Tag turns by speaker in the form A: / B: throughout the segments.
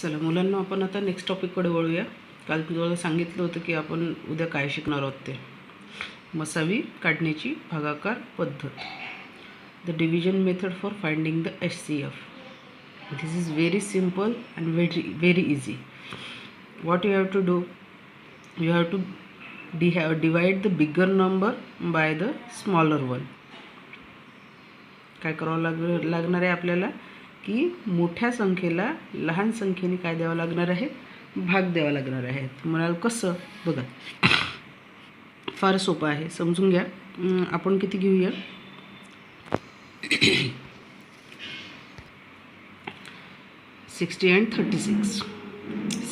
A: चला मुलांना आपण आता नेक्स्ट टॉपिककडे वळूया. काल तुम्हाला सांगितलं होतं की आपण उद्या काय शिकणार आहोत ते मसावी काढण्याची भागाकार पद्धत, the division method for finding the HCF. This is very simple and very easy. What you have to do, you have to divide the bigger number by the smaller one. काय करावं लागणार आहे आपल्याला की मोठ्या संख्येला लहान संख्येने काय द्यावं लागणार आहे, भाग द्यावा लागणार आहे. म्हणाल कसं, बघा फार सोपं आहे, समजून घ्या. आपण किती घेऊया, 60 and 36,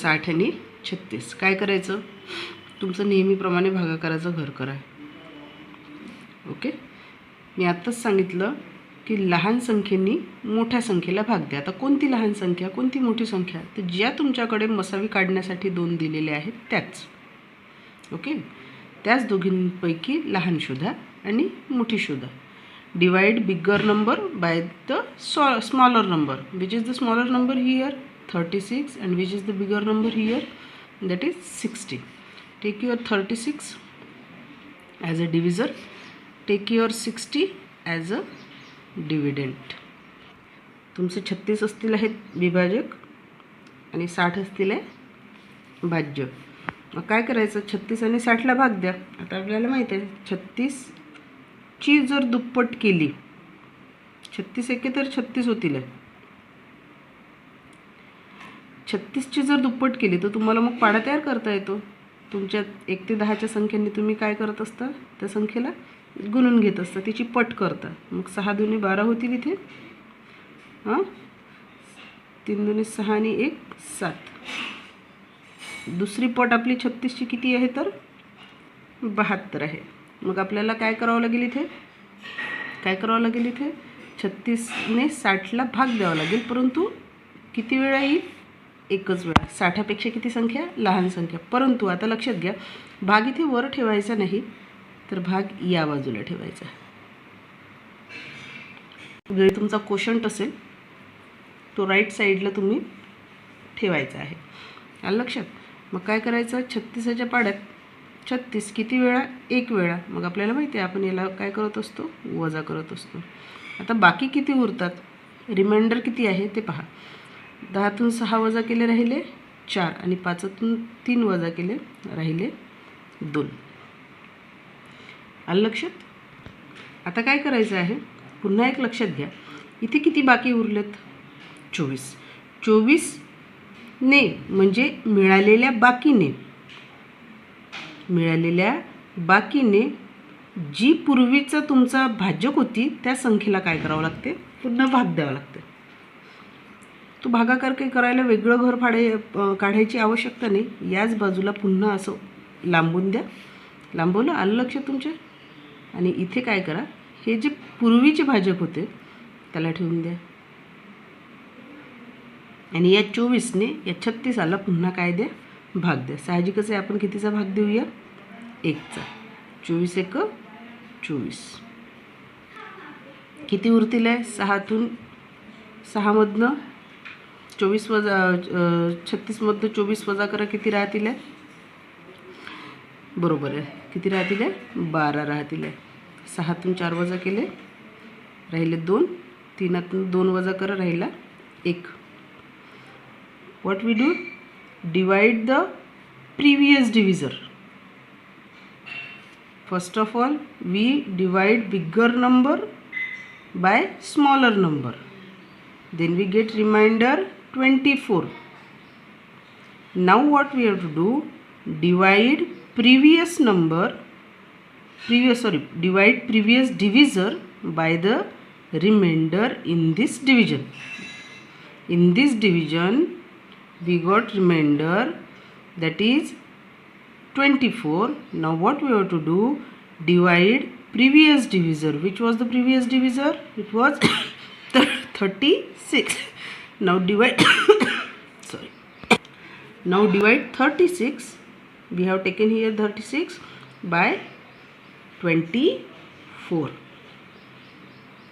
A: 60 आणि 36. काय करायचं, तुमचं नेहमीप्रमाणे भागाकाराचं घर करा. ओके, मी आत्ताच सांगितलं की लहान संख्येनी मोठ्या संख्येला भाग द्या. आता कोणती लहान संख्या, कोणती मोठी संख्या, तर ज्या तुमच्याकडे मसावी काढण्यासाठी 2 दिलेले आहेत त्याच. ओके, त्याच दोघींपैकी लहान शोधा आणि मोठी शोधा. Divide bigger number by the smaller number. Which is the smaller number here, 36, and which is the bigger number here, that is 60. Take your 36 as a divisor, take your 60 as a dividend. तुमचे 36 असतील आहेत विभाजक आणि 60 असतील आहे भाज्य. मग काय करायचं, 36 आणि 60ला भाग द्या. आता आपल्याला माहीत आहे 36ची जर दुप्पट केली, 36 एके तर 36 होतील आहे. 36ची जर दुप्पट केली तर तुम्हाला मग पाडा तयार करता येतो. तुमच्या 1 ते 10च्या संख्येने तुम्ही काय करत असता, त्या संख्येला गुणून घेत असता, तिची पट करता. मग 6 दुनी 12 होतील इथे, 3 दुनी 6 आणि 1 7. दुसरी पट आपली 36ची किती आहे तर 72 आहे. मग आपल्याला काय करावं लागेल इथे, 36ने 60ला भाग द्यावा लागेल. परंतु किती वेळा येईल, एकच वेळा. 60पेक्षा किती संख्या, लहान संख्या. परंतु आता लक्षात घ्या, भाग इथे वर ठेवायचा नाही, तर भाग या बाजूला ठेवायचा. जरी तुमचा कोशंट असेल तो राईट साईडला तुम्ही ठेवायचा आहे. आलं लक्षात. मग काय करायचं, 36च्या पाड्यात 36 किती वेळा, एक वेळा. मग आपल्याला माहिती आहे आपण याला काय करत असतो, वजा करत असतो. आता बाकी किती उरतात, रिमाइंडर किती आहे ते पहा. 10तून 6 वजा केले राहिले 4, आणि 5तून 3 वजा केले राहिले 2. आलं लक्षात. आता काय करायचं आहे, पुन्हा एक लक्षात घ्या, इथे किती बाकी उरलेत, 24. 24ने म्हणजे मिळालेल्या बाकीने जी पूर्वीचा तुमचा भाजक होती त्या संख्येला काय करावं लागते, पुन्हा भाग द्यावा लागते. तो भागाकार काही करायला वेगळं घर काढायची आवश्यकता नाही. याच बाजूला पुन्हा असं लांबून द्या. लांबवलं, आलं लक्षात तुमच्या. आणि इथे काय करा, हे जे पूर्वीचे भाजक होते त्याला ठेवून द्या. आणि या 24ने या 36ला पुन्हा काय द्या, भाग द्या. साहजिकच आहे, आपण कितीचा भाग देऊया, 1चा. 24 एक 24. किती उरतील आहे, 6मधनं 24 वजा 36मधनं 24 वजा करा, किती राहतील आहे, बरोबर आहे, किती राहतील आहे, 12 राहतील आहे. 6तून 4 वजा केले राहिले 2, 3तून 2 वजा करा राहिला 1. What we do, divide the previous divisor. First of all we divide bigger number by smaller number, then we get remainder 24. Now what we have to do, divide previous divisor by the remainder in this division. In this division we got remainder, that is 24. Now what we have to do, divide previous divisor. Which was the previous divisor, it was 36. Now divide now divide 36, we have taken here 36 by 24.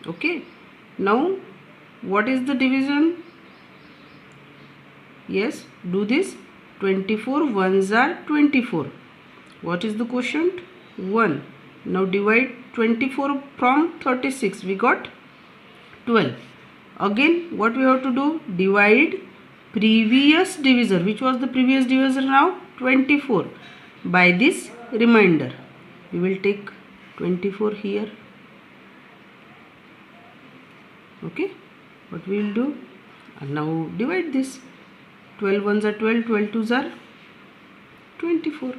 A: Okay, now what is the division, Yes, do this. 24 ones are 24. What is the quotient? 1. Now divide 24 from 36. We got 12. Again, what we have to do? Divide previous divisor. Which was the previous divisor now? 24. By this remainder. We will take 24 here. Okay. What we will do? And now divide this. 12 ones are 12, 12 twos are 24.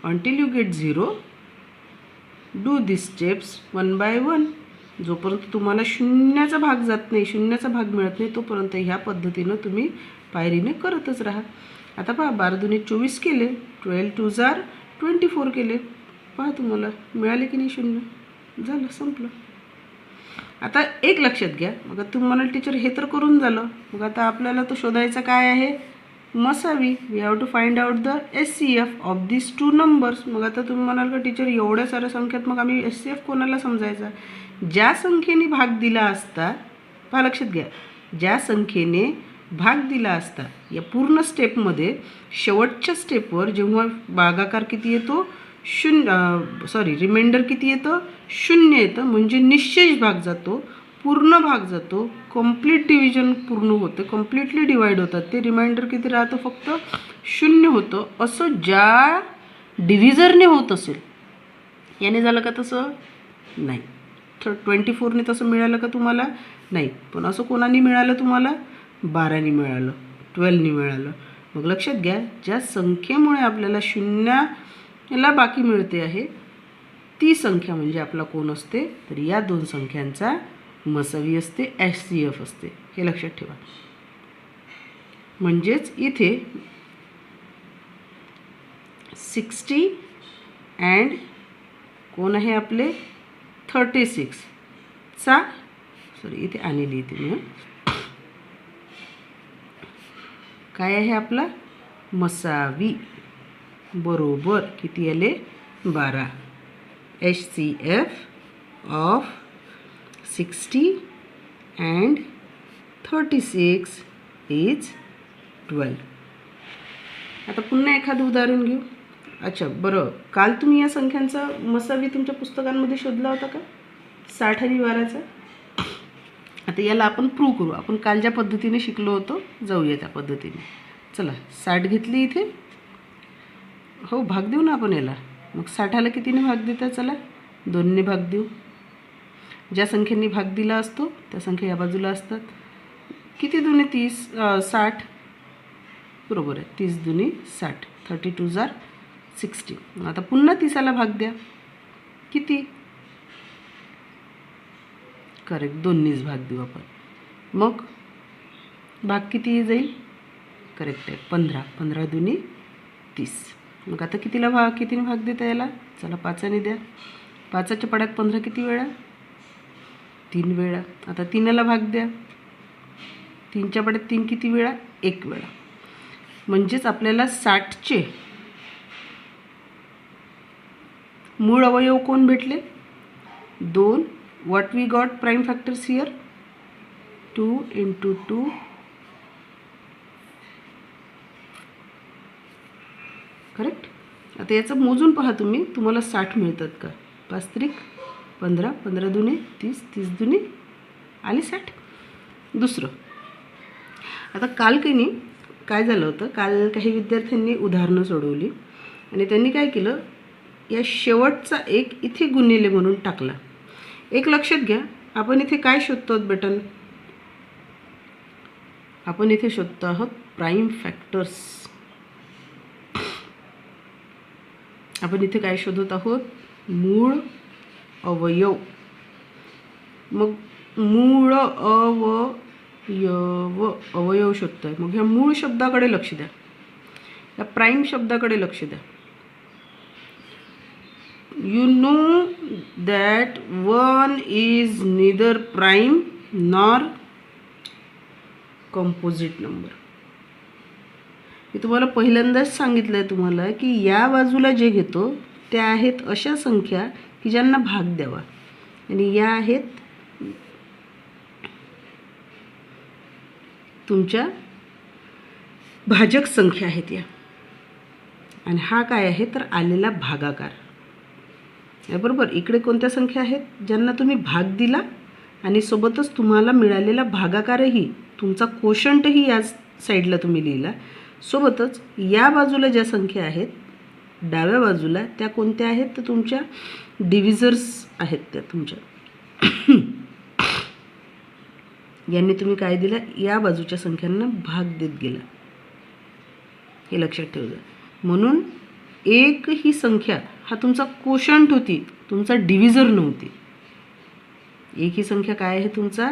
A: Until you get 0, do these steps one by one. जोपर्यंत तुम्हाला शून्याचा भाग जात नाही, शून्याचा भाग मिळत नाही, तोपर्यंत ह्या पद्धतीनं तुम्ही पायरीने करतच राहा. आता पहा 12 दुनी 24 केले, 12 twos are 24 केले. पहा तुम्हाला मिळाले की नाही शून्य. झालं, संपलं. आता एक लक्षात घ्या. मग तुम्ही म्हणाल टीचर हे तर करून झालं, मग आता आपल्याला तो शोधायचा काय आहे? मसावी. We have to find out the SCF of this two numbers. मग आता तुम्ही म्हणाल का टीचर एवढ्या साऱ्या संख्येत मग आम्ही SCF कोणाला समजायचा? ज्या संख्येने भाग दिला असता, पहा लक्षात घ्या, ज्या संख्येने भाग दिला असता या पूर्ण स्टेपमध्ये शेवटच्या स्टेपवर जेव्हा भागाकार किती येतो? रिमाइंडर किती येतं? 0 येतं. म्हणजे निश्चेष भाग जातो, पूर्ण भाग जातो, कंप्लीट डिव्हिजन पूर्ण होतं, कम्प्लिटली डिवाइड होतात. ते रिमाइंडर किती राहतं? फक्त 0 होतं. असं ज्या डिव्हिजरने होत असेल, याने झालं का तसं? नाही. 24ने तसं मिळालं का तुम्हाला? नाही. पण असं कोणाने मिळालं तुम्हाला? 12ने मिळालं, 12ने मिळालं. मग लक्षात घ्या, ज्या संख्येमुळे आपल्याला शून्याला बाकी मिळते आहे ती संख्या म्हणजे आपला कोण असते? तर या दोन संख्यांचा मसावी असते, SCF असते. हे लक्षात ठेवा. म्हणजेच इथे 60 अँड कोण आहे आपले? 36 चा इथे आणि लिहिते मी. काय आहे आपला? मसावी. बरोबर किती आले? 12. HCF of 60 and 36 is 12. आता पुन्हा एखादं उदाहरण घेऊ. अच्छा, बरं, काल तुम्ही या संख्यांचा मसावी तुमच्या पुस्तकांमध्ये शोधला होता का? 60 आणि 12चा. आता याला आपण प्रूव्ह करू. आपण काल ज्या पद्धतीने शिकलो होतो जाऊया त्या पद्धतीने. चला, 60 घेतली इथे. हो, भाग देऊ ना आपण याला. मग 60ला कितीने भाग देता? चला 2ने भाग देऊ. ज्या संख्येने भाग दिला असतो त्या संख्या या बाजूला असतात. किती दुने 30? 60. बरोबर आहे, 30 दुनी 60. 32 are 60. आता पुन्हा 30ला भाग द्या. किती? करेक्ट, 2नेच भाग देऊ आपण. मग भाग किती जाईल? करेक्ट आहे, 15. 15 दुनी 30. मग आता कितीने भाग देता याला? चला 5ने द्या. 5च्या पड्यात 15 किती वेळा? 3 वेळा. आता 3ला भाग द्या. 3च्या पड्यात 3 किती वेळा? 1 वेळा. म्हणजेच आपल्याला 60चे मूळ अवयव कोण भेटले? 2. What we got prime factors here? 2 × 2. Correct. आता याचं मोजून पहा तुम्ही, तुम्हाला 60 मिळतात का? 5 त्रिक 15, 15 दुने 30, 30 दुने आले 60. दुसरं, आता काल काही नाही, काय झालं होतं, काल काही विद्यार्थ्यांनी उदाहरणं सोडवली आणि त्यांनी काय केलं, या शेवटचा एक इथे गुणिले म्हणून टाकला. एक लक्षात घ्या, आपण इथे काय शोधतो आहोत बेटन? आपण इथे शोधतो आहोत प्राईम फॅक्टर्स. आपण इथे काय शोधत आहोत? मूळ अवयव. मग मूळ अवयव शोधतोय. मग ह्या मूळ शब्दाकडे लक्ष द्या, या प्राईम शब्दाकडे लक्ष द्या. You know that 1 is neither prime nor composite number. मी तुम्हाला पहिल्यांदाच सांगितलं आहे तुम्हाला की या बाजूला जे घेतो त्या आहेत अशा संख्या की ज्यांना भाग द्यावा, आणि या आहेत तुमच्या भाजक संख्या आहेत या. आणि हा काय आहे तर आलेला भागाकार. बरोबर. इकडे कोणत्या संख्या आहेत ज्यांना तुम्ही भाग दिला आणि सोबतच तुम्हाला मिळालेला भागाकारही, तुमचा कोशंटही या साईडला तुम्ही लिहिला. सोबतच या बाजूला ज्या संख्या आहेत डाव्या बाजूला त्या कोणत्या आहेत तर तुमच्या डिव्हिजर्स आहेत त्या तुमच्या. यांनी तुम्ही काय दिलं, या बाजूच्या संख्यांना भाग देत गेला. हे लक्षात ठेवलं. म्हणून एक ही संख्या हा तुमचा कोशंट होती, तुमचा डिव्हिजर नव्हती. एक ही संख्या काय आहे तुमचा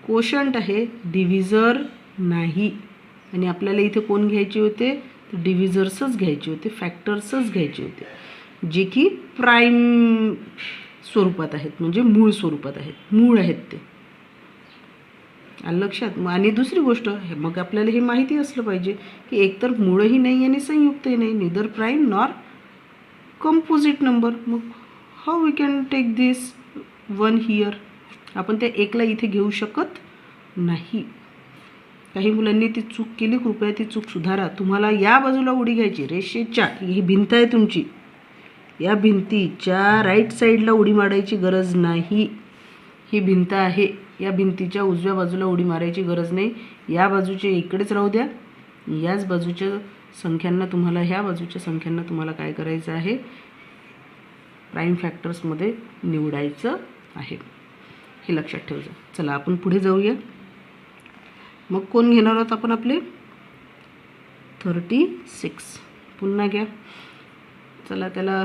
A: कोशंट आहे, डिव्हिजर नाही. आणि आपल्याला इथे कोण घ्यायचे होते तर डिव्हिजर्सच घ्यायचे होते, फॅक्टर्सच घ्यायचे होते, जे की प्राईम स्वरूपात आहेत, म्हणजे मूळ स्वरूपात आहेत, मूळ आहेत ते. आलं लक्षात. आणि दुसरी गोष्ट मग आपल्याला हे माहिती असलं पाहिजे की एकतर मूळही नाही आणि संयुक्तही नाही, neither prime nor composite number. मग how we can take this one here. आपण त्या एकला इथे घेऊ शकत नाही. काही मुलांनी ती चूक केली, कृपया ती चूक सुधारा. तुम्हाला या बाजूला उडी घ्यायची, रेषेच्या, ही भिंत आहे तुमची, या भिंतीच्या राईट साईडला उडी मारायची गरज नाही. ही भिंत आहे, या भिंतीच्या उजव्या बाजूला उडी मारायची गरज नाही. या बाजूचे इकडेच राहू द्या. याच बाजूच्या संख्यांना तुम्हाला, ह्या बाजूच्या संख्यांना तुम्हाला काय करायचं आहे, प्राईम फॅक्टर्समध्ये निवडायचं आहे. हे लक्षात ठेवायचं. चला आपण पुढे जाऊया. मग कोण घेणार आहोत आपण आपले 36. पुन्हा घ्या. चला त्याला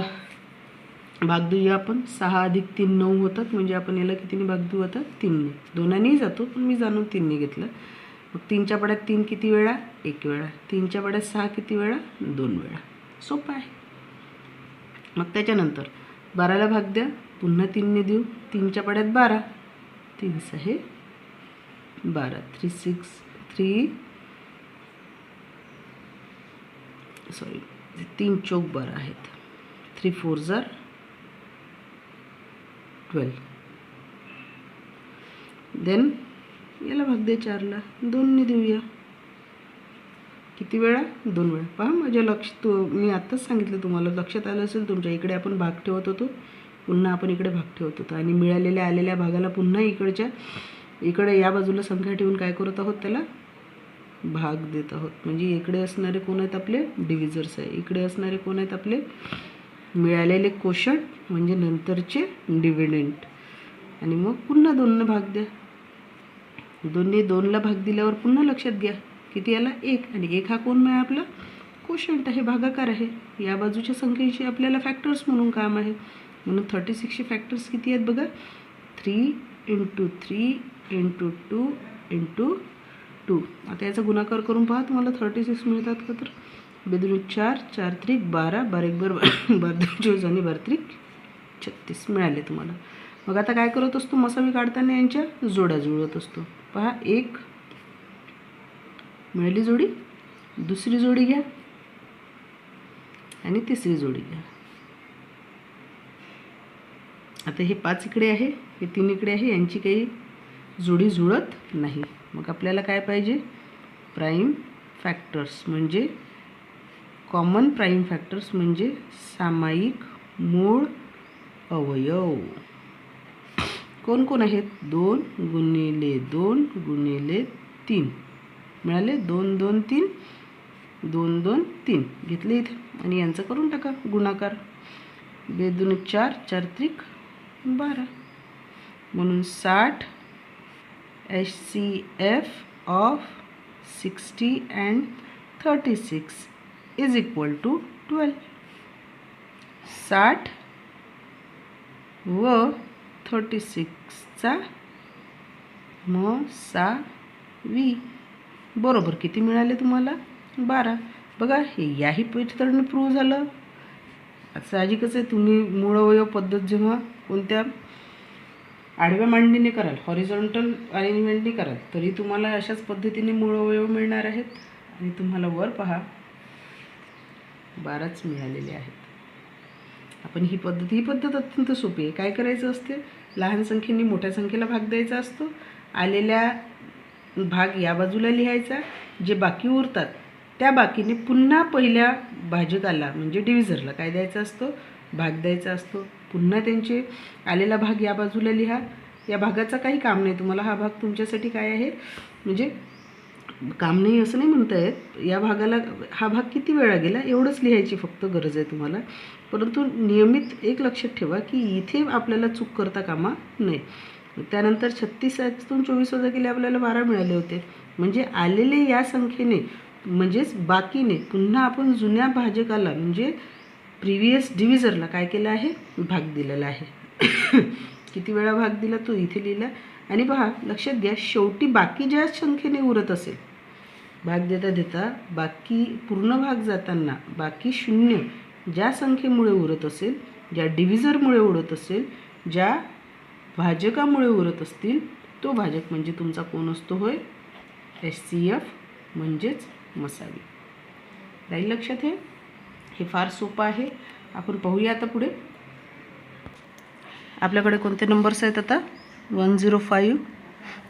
A: भाग देऊया आपण. 6 अधिक 3 9 होतात. म्हणजे आपण याला कितीने भाग देऊ आता 3ने. 2नी जातो पण मी जाणून 3ने घेतलं. मग 3च्या पाड्यात 3 किती वेळा 1 वेळा. 3च्या पाड्यात 6 किती वेळा 2 वेळा. सोपं आहे. मग त्याच्यानंतर 12ला भाग द्या. पुन्हा 3ने देऊ. 3च्या पाड्यात 12. 3 6 12. 3 चौक 12 आहेत. 3 4 जार 12. देन याला भाग द्या 4ला. 2ने देऊया. किती वेळा 2 वेळा. पहा माझ्या मी आत्ताच सांगितलं तुम्हाला, लक्षात आलं असेल तुमच्या. इकडे आपण भाग ठेवत होतो, पुन्हा आपण इकडे भाग ठेवत होतो आणि मिळालेल्या आलेल्या भागाला पुन्हा इकडे या बाजूला संख्या ठेवून काय करत आहोत, त्याला भाग देत आहोत. म्हणजे इकडे असणारे कोण आहेत आपले डिव्हिजर्स आहे, इकडे असणारे कोण आहेत आपले मिळालेले कोशंट, म्हणजे नंतरचे डिव्हिडंड. आणि मग पुन्हा 2ने भाग द्या. 2ने 2ला भाग दिल्यावर पुन्हा लक्षात घ्या किती आला 1. आणि 1 हा कोण आहे आपला कोशंट आहे, भागाकार आहे. या बाजूच्या संख्येची आपल्याला फॅक्टर्स म्हणून काम आहे. म्हणून 36चे फॅक्टर्स किती आहेत बघा. 3 × 3 × 2 × 2. आता याचा गुणाकार करून पहा तुम्हाला 36 मिळतात का. तर 2 4 4 3 12 12 1 12 24 आणि 12 3 36 मिळाले तुम्हाला. मग आता काय करत असतो, मसावी काढताना यांच्या जोड्या जुळवत असतो. पहा 1 मिळाली जोडी, दुसरी जोडी घ्या आणि तिसरी जोडी घ्या. आता हे 5 इकडे आहे, हे 3 इकडे आहे, यांची काही जोडी जुळत नाही. मग आपल्याला काय पाहिजे, प्राईम फॅक्टर्स म्हणजे कॉमन प्राईम फॅक्टर्स म्हणजे सामायिक मूळ अवयव. कोण कोण आहेत, 2 × 2 × 3 मिळाले. 2 2 3 2 2 3 घेतले इथे आणि यांचं करून टाका गुणाकार. 2 4 4 3 12. म्हणून 60 HCF of 60 and 36 is equal to 12. 60 व 36चा मग 6 बरोबर किती मिळाले तुम्हाला 12. बघा हे याही पद्धतीने प्रूव्ह झालं. साहजिकच आहे, तुम्ही मूळ अवयव पद्धत जेव्हा कोणत्या आडव्या मांडणीने कराल, हॉरिझॉन्टल अरेंजमेंटने कराल, तरी तुम्हाला अशाच पद्धतीने मूळ अवयव मिळणार आहेत. आणि तुम्हाला वर पहा 12च मिळालेले आहेत. आपण ही पद्धत अत्यंत सोपी आहे. काय करायचं असते, लहान संख्येने मोठ्या संख्येला भाग द्यायचा असतो. आलेल्या भाग या बाजूला लिहायचा, जे बाकी उरतात त्या बाकीने पुन्हा पहिल्या भाजकाला म्हणजे डिव्हिजरला काय द्यायचा असतो, भाग द्यायचा असतो. पुन्हा त्यांचे आलेला भाग या बाजूला लिहा. या भागाचा काही काम नाही तुम्हाला, हा भाग तुमच्यासाठी काय आहे म्हणजे काम नाही असं नाही म्हणता येत. या भागाला हा भाग किती वेळा गेला एवढंच लिहायची फक्त गरज आहे तुम्हाला. परंतु नियमित एक लक्षात ठेवा की इथे आपल्याला चूक करता कामा नये. त्यानंतर 36तून 24 वजा केले आपल्याला 12 मिळाले होते. म्हणजे आलेले या संख्येने म्हणजेच बाकीने पुन्हा आपण जुन्या भाजकाला म्हणजे प्रिव्हियस डिव्हिजरला काय केलं आहे, भाग दिलेला आहे. किती वेळा भाग दिला तो इथे लिहिला. आणि पहा लक्षात घ्या, शेवटी बाकी ज्या संख्येने उरत असेल भाग देता देता बाकी पूर्ण भाग जाताना बाकी शून्य ज्या संख्येमुळे उरत असेल, ज्या डिव्हिजरमुळे उरत असेल, ज्या भाजकामुळे उरत असतील, तो भाजक म्हणजे तुमचा कोण असतो होय, HCF म्हणजेच मसावी. राहील लक्षात. हे फार सोपं आहे. आपण पाहूया आता पुढे आपल्याकडे कोणते नंबर्स आहेत आता. 105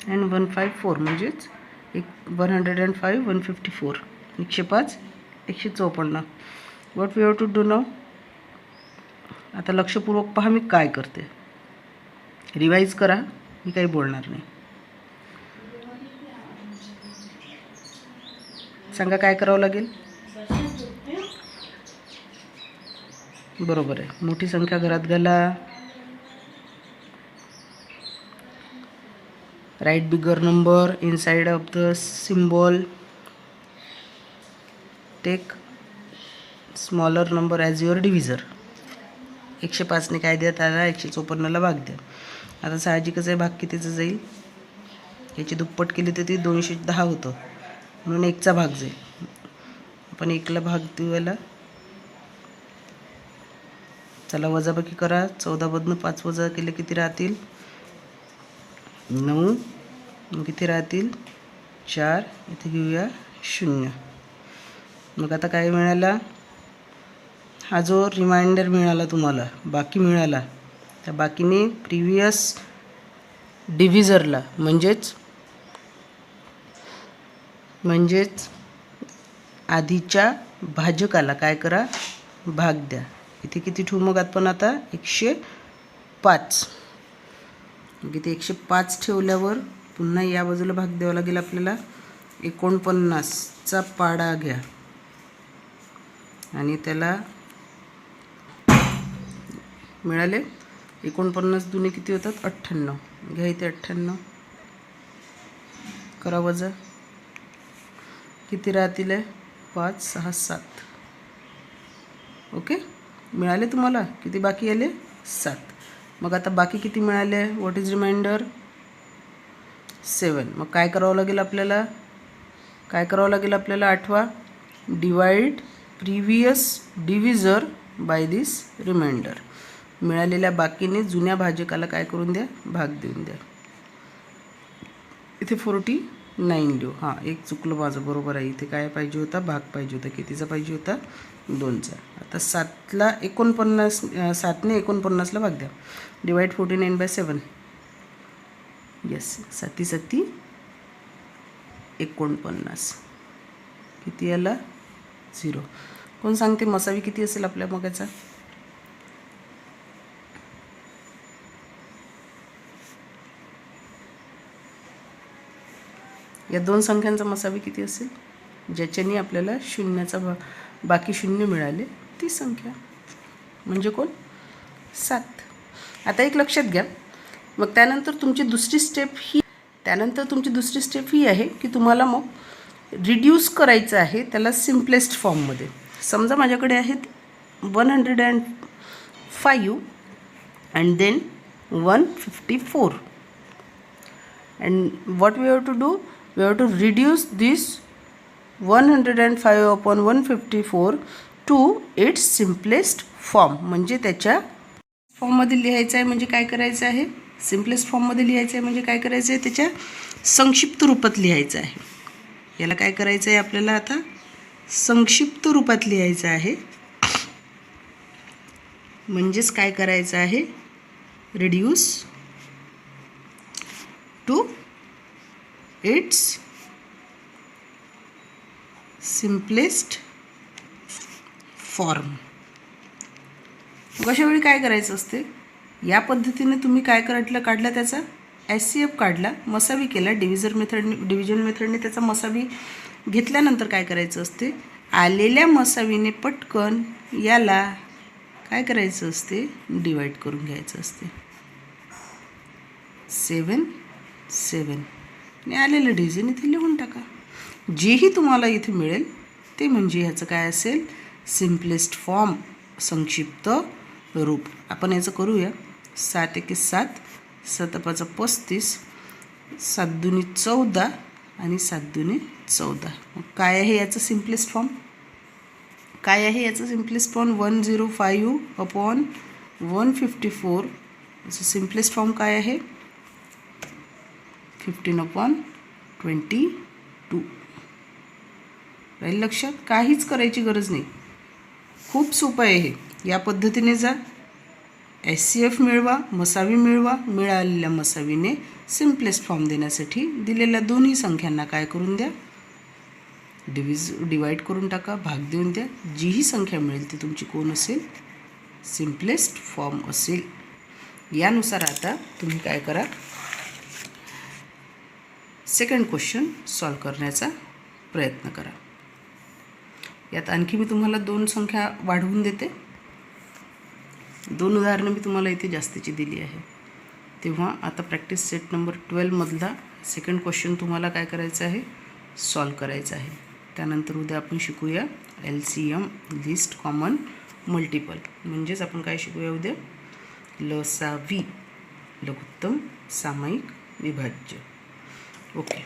A: and 154 म्हणजेच 105, 154, 105, 154. What we have to do now. आता लक्षपूर्वक पहा मी काय करते, रिवाईज करा, मी काही बोलणार नाही. सांगा काय करावं लागेल. बरोबर आहे, मोठी संख्या घरात घाला. Write bigger number inside of the symbol. Take smaller number as your divisor. 105ने काय देत आला, 154ला भाग द्या. आता साहजिकच आहे, भाग कितीचं जाईल, याची दुप्पट केली तर ती 210 होतं, म्हणून 1चा भाग जाईल. आपण 1ला भाग देऊयाला. चला वजाबाकी करा. 14मधनं 5 वजा केले किती राहतील, 9. किती राहतील, 4. इथे घेऊया 0. मग आता काय मिळाला, हा जो रिमाइंडर मिळाला तुम्हाला, बाकी मिळाला, त्या बाकीने प्रिव्हियस डिव्हिजरला म्हणजेच आधीच्या भाजकाला काय करा, भाग द्या. इथे किती ठेवू मग आपण आता, 105. मग इथे 105 ठेवल्यावर पुन्हा या बाजूला भाग द्यावा लागेल आपल्याला. 49चा पाडा घ्या आणि त्याला मिळाले 49 दुने किती होतात, 98. घ्या इथे 98, करा वजा, किती राहतील, 5, 6, 7. ओके, मिळाले तुम्हाला. किती बाकी आले, 7. मग आता बाकी किती मिळाले, व्हॉट इज रिमाइंडर, 7. मग काय करावं लागेल आपल्याला, आठवा, divide previous डिव्हिजर by this reminder. मिळालेल्या बाकीने जुन्या भाजकाला काय करून द्या, भाग देऊन द्या. इथे 49 लिहू. हां, एक चुकलं माझं, बरोबर आहे. इथे काय पाहिजे होता, भाग पाहिजे होता. कितीचा पाहिजे होता, 2चा. आता 7ला 7ने 49ला भाग द्या. डिवाइड 49/7. येस, 7 7 49. किती आला, 0. कोण सांगते मसावी किती असेल आपल्या मगाचा. या 2 संख्यांचा मसावी किती असेल, ज्याच्याने आपल्याला शून्याचा बाकी 0 मिळाले, ती संख्या म्हणजे कोण, 7. आता एक लक्षात घ्या. मग त्यानंतर तुमची दुसरी स्टेप ही आहे की तुम्हाला मग रिड्यूस करायचं आहे त्याला सिम्पलेस्ट फॉर्ममध्ये. समजा माझ्याकडे आहेत 105 and then 154. And what we have to do, we have to reduce this 105 upon 154 to its simplest form. म्हणजे त्याच्या फॉर्ममध्ये लिहायचं आहे. म्हणजे काय करायचं आहे, सिम्पलेस्ट फॉर्ममध्ये लिहायचं आहे. म्हणजे काय करायचं आहे, त्याच्या संक्षिप्त रूपात लिहायचं आहे. याला काय करायचं आहे आपल्याला, आता संक्षिप्त रूपात लिहायचं आहे. म्हणजेच काय करायचं आहे, reduce to its simplest form. अशा वेळी काय करायचं असते, या पद्धतीने तुम्ही काय काढला त्याचा SCF काढला, मसावी केला, डिव्हिजन मेथडने त्याचा मसावी घेतल्यानंतर काय करायचं असते, आलेल्या मसावीने पटकन याला काय करायचं असते, डिवाईड करून घ्यायचं असते. 7 7 आणि आलेलं डिव्हिजन इथे लिहून टाका. जेही तुम्हाला इथे मिळेल ते म्हणजे ह्याचं काय असेल, सिम्पलेस्ट फॉर्म, संक्षिप्त रूप. आपण याचं करूया. 7 एके 7, 7 पाचा 35, 7 दुनी 14 आणि 7 दुनी 14. मग काय आहे याचं सिम्पलेस्ट फॉर्म, काय आहे याचं सिम्पलेस्ट फॉर्म, 105/154. याचं सिम्पलेस्ट फॉर्म काय आहे, 15/22. राहील लक्षात. काहीच करायची गरज नाही, खूप सोपं आहे हे. या पद्धतीने जा, SCF मिळवा, मसावी मिळवा, मिळालेल्या मसावीने सिम्पलेस्ट फॉर्म देण्यासाठी दिलेल्या दोन्ही संख्यांना काय करून द्या, डिवाईड करून टाका, भाग देऊन द्या. जीही संख्या मिळेल ती तुमची कोण असेल, सिम्पलेस्ट फॉर्म असेल. यानुसार आता तुम्ही काय करा, सेकंड क्वेश्चन सॉल्व करण्याचा प्रयत्न करा. यात आणखी मी तुम्हाला 2 संख्या वाढवून देते. 2 उदाहरणं मी तुम्हाला इथे जास्तीची दिली आहे. तेव्हा आता प्रॅक्टिस सेट नंबर 12मधला सेकंड क्वेश्चन तुम्हाला काय करायचं आहे, सॉल्व करायचं आहे. त्यानंतर उद्या आपण शिकूया LCM, लिस्ट कॉमन मल्टिपल. म्हणजेच आपण काय शिकूया उद्या, लसावी, लघुत्तम सामायिक विभाज्य. ओके.